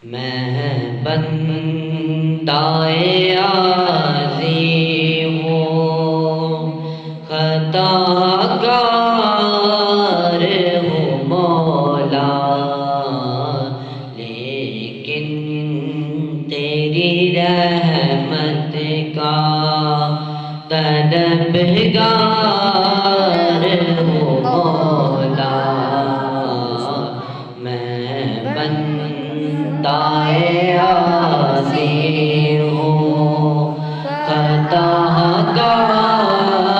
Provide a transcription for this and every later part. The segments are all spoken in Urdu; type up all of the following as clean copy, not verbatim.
میں بندۂ عاصی ہوں، خطا کار ہوں مولا، لیکن تیری رحمت کا طلبگار ہوں مولا۔ میں بندۂ عاصی ہوں، خطا کار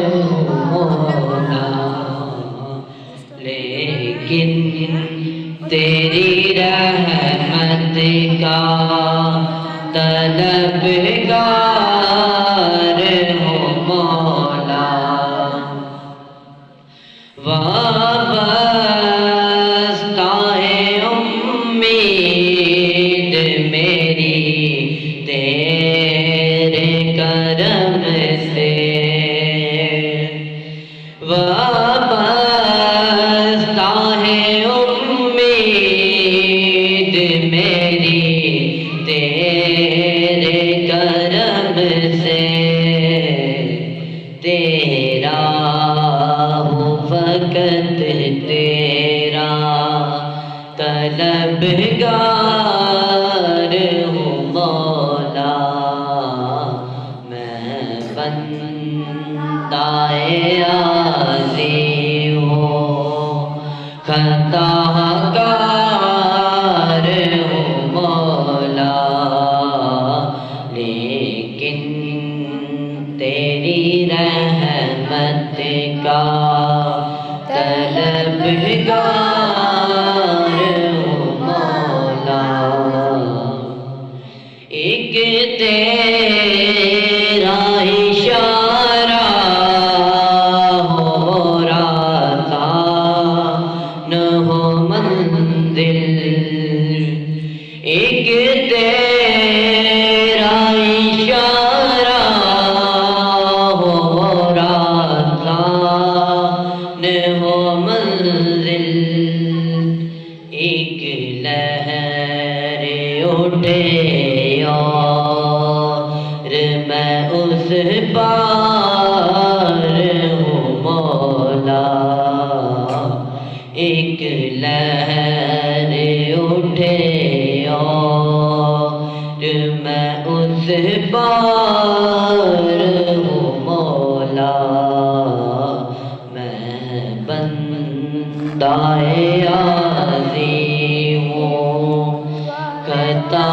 ہوں مولا، لیکن تیری رحمت کا طلبگار ہوں مولا۔ وابستہ ہے امید میری تیرے کرم سے، وابستہ ہے امید میری تیرے کرم سے، تیرا ہوں فقط تیرا طلبگار ہوں مولا۔ میں بندۂ عاصی ہوں، خطا کار ہوں مولا، لیکن تیری رحمت کا طلبگار ہوں مولا۔ ایک تیرا اشارہ ہو راستہ نہ ہو منزل، ایک تیرا اشارہ ہو راستہ نہ ہو منزل، ایک لہر اٹھے اور میں اس پار ہوں مولا، ایک لہر اٹھے اور میں اس پار ہوں مولا۔ میں بندۂ عاصی ہوں، خطا